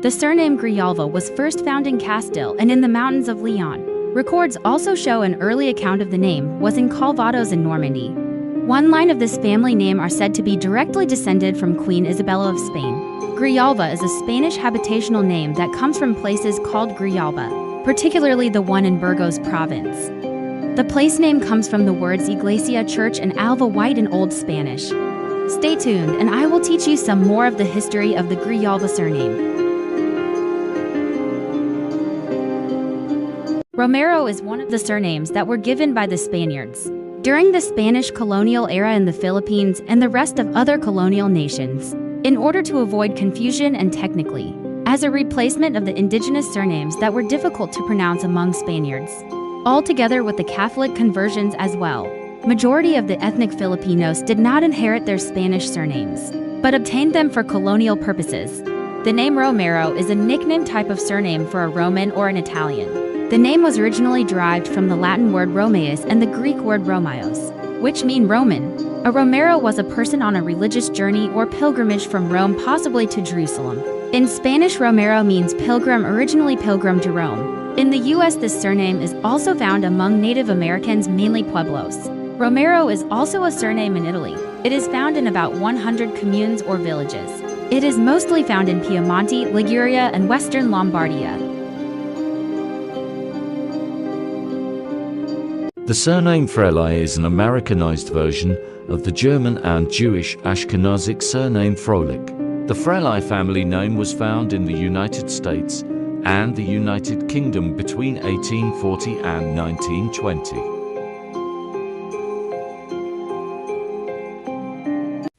The surname Grijalva was first found in Castile and in the mountains of Leon. Records also show an early account of the name was in Calvados in Normandy. One line of this family name are said to be directly descended from Queen Isabella of Spain. Grijalva is a Spanish habitational name that comes from places called Grijalba, particularly the one in Burgos province. The place name comes from the words iglesia, church, and alva, white in Old Spanish. Stay tuned, and I will teach you some more of the history of the Grijalva surname. Romero is one of the surnames that were given by the Spaniards during the Spanish colonial era in the Philippines and the rest of other colonial nations, in order to avoid confusion and technically, as a replacement of the indigenous surnames that were difficult to pronounce among Spaniards, altogether with the Catholic conversions as well. Majority of the ethnic Filipinos did not inherit their Spanish surnames, but obtained them for colonial purposes. The name Romero is a nickname type of surname for a Roman or an Italian. The name was originally derived from the Latin word Romaeus and the Greek word Romaios, which mean Roman. A Romero was a person on a religious journey or pilgrimage from Rome, possibly to Jerusalem. In Spanish, Romero means pilgrim, originally pilgrim to Rome. In the US, this surname is also found among Native Americans, mainly Pueblos. Romero is also a surname in Italy. It is found in about 100 communes or villages. It is mostly found in Piemonte, Liguria, and western Lombardia. The surname Frelai is an Americanized version of the German and Jewish Ashkenazic surname Froelich. The Frelai family name was found in the United States and the United Kingdom between 1840 and 1920.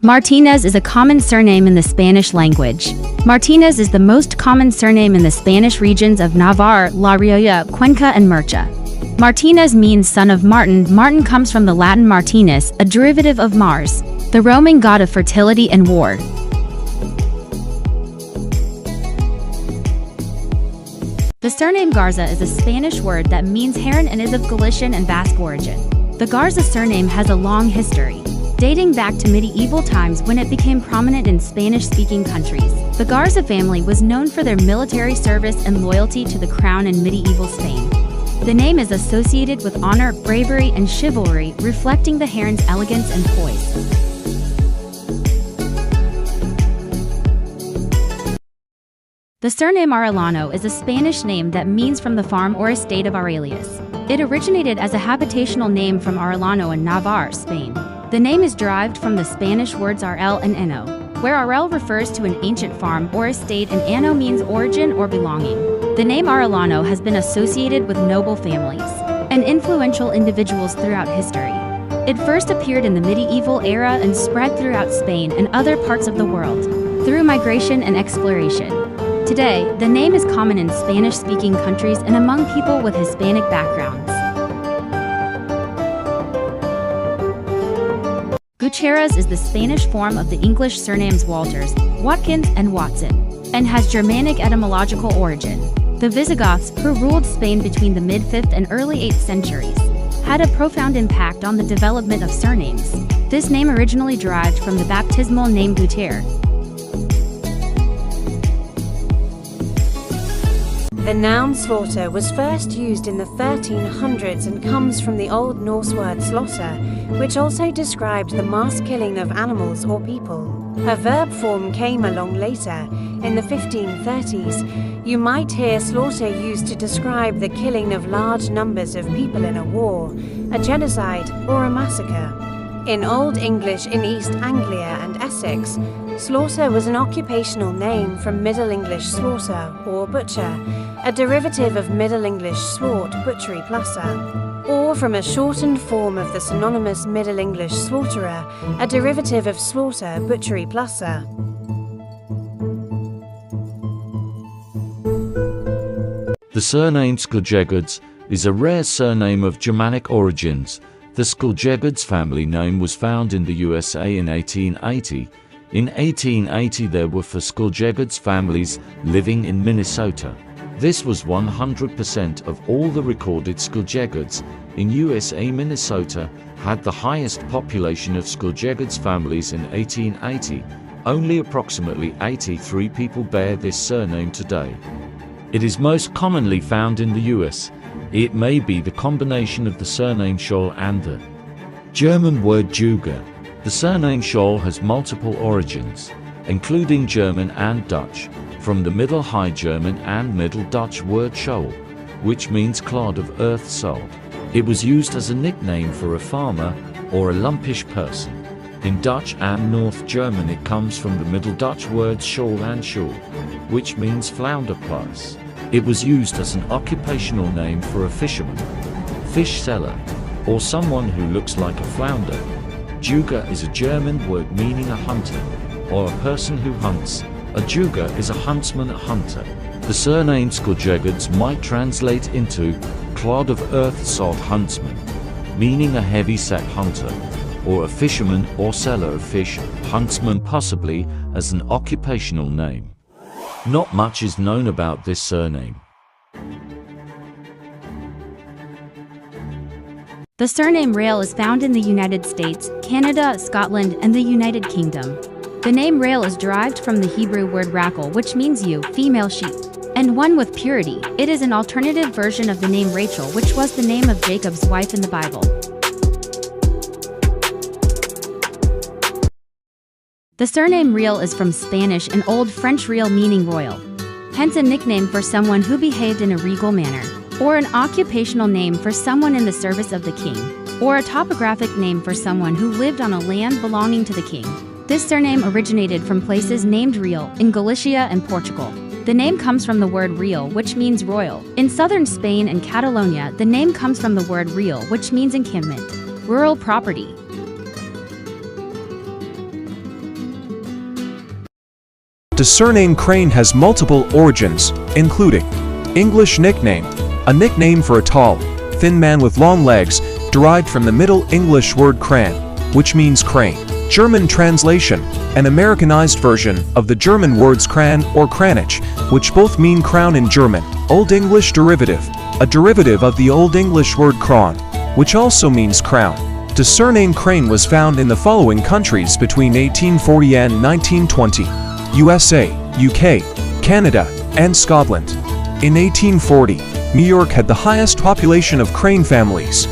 Martinez is a common surname in the Spanish language. Martinez is the most common surname in the Spanish regions of Navarre, La Rioja, Cuenca, and Murcia. Martinez means son of Martin. Martin comes from the Latin Martinus, a derivative of Mars, the Roman god of fertility and war. The surname Garza is a Spanish word that means heron and is of Galician and Basque origin. The Garza surname has a long history, dating back to medieval times when it became prominent in Spanish-speaking countries. The Garza family was known for their military service and loyalty to the crown in medieval Spain. The name is associated with honor, bravery, and chivalry, reflecting the heron's elegance and poise. The surname Arellano is a Spanish name that means from the farm or estate of Aurelius. It originated as a habitational name from Arellano in Navarre, Spain. The name is derived from the Spanish words arel and eno, where arel refers to an ancient farm or estate and ano means origin or belonging. The name Arellano has been associated with noble families and influential individuals throughout history. It first appeared in the medieval era and spread throughout Spain and other parts of the world through migration and exploration. Today, the name is common in Spanish-speaking countries and among people with Hispanic backgrounds. Gutierrez is the Spanish form of the English surnames Walters, Watkins, and Watson, and has Germanic etymological origin. The Visigoths, who ruled Spain between the mid-5th and early 8th centuries, had a profound impact on the development of surnames. This name originally derived from the baptismal name Gutierre. The noun slaughter was first used in the 1300s and comes from the Old Norse word slaughter, which also described the mass killing of animals or people. A verb form came along later. In the 1530s, you might hear slaughter used to describe the killing of large numbers of people in a war, a genocide, or a massacre. In Old English in East Anglia and Essex, slaughter was an occupational name from Middle English slaughter or butcher, a derivative of Middle English slaught, butchery plusser, or from a shortened form of the synonymous Middle English slaughterer, a derivative of slaughter, butchery plusser. The surname Gutierrez is a rare surname of Germanic origins. The Gutierrez family name was found in the USA in 1880. In 1880 there were 4 Gutierrez families living in Minnesota. This was 100% of all the recorded Gutierrez in USA. Minnesota had the highest population of Gutierrez families in 1880, Only approximately 83 people bear this surname today. It is most commonly found in the US. It may be the combination of the surname Scholl and the German word Juger. The surname Scholl has multiple origins, including German and Dutch, from the Middle High German and Middle Dutch word Scholl, which means clod of earth salt. It was used as a nickname for a farmer or a lumpish person. In Dutch and North German it comes from the Middle Dutch words Scholl and Schul, which means flounder plus. It was used as an occupational name for a fisherman, fish seller, or someone who looks like a flounder. Juger is a German word meaning a hunter, or a person who hunts. A Juger is a huntsman, a hunter. The surname Gutierrez might translate into clod of earth salt huntsman, meaning a heavy-set hunter, or a fisherman or seller of fish, huntsman possibly as an occupational name. Not much is known about this surname. The surname Rail is found in the United States, Canada, Scotland, and the United Kingdom. The name Rail is derived from the Hebrew word Rachel, which means ewe, female sheep, and one with purity. It is an alternative version of the name Rachel, which was the name of Jacob's wife in the Bible. The surname Real is from Spanish and Old French real meaning royal, hence a nickname for someone who behaved in a regal manner, or an occupational name for someone in the service of the king, or a topographic name for someone who lived on a land belonging to the king. This surname originated from places named Real in Galicia and Portugal. The name comes from the word Real, which means royal. In southern Spain and Catalonia, the name comes from the word Real, which means encampment, rural property. The surname Crane has multiple origins, including English nickname, a nickname for a tall, thin man with long legs, derived from the Middle English word cran, which means crane. German translation, an Americanized version of the German words kran or kranich, which both mean crown in German. Old English derivative, a derivative of the Old English word kron, which also means crown. The surname Crane was found in the following countries between 1840 and 1920. USA, UK, Canada, and Scotland. In 1840, New York had the highest population of crane families.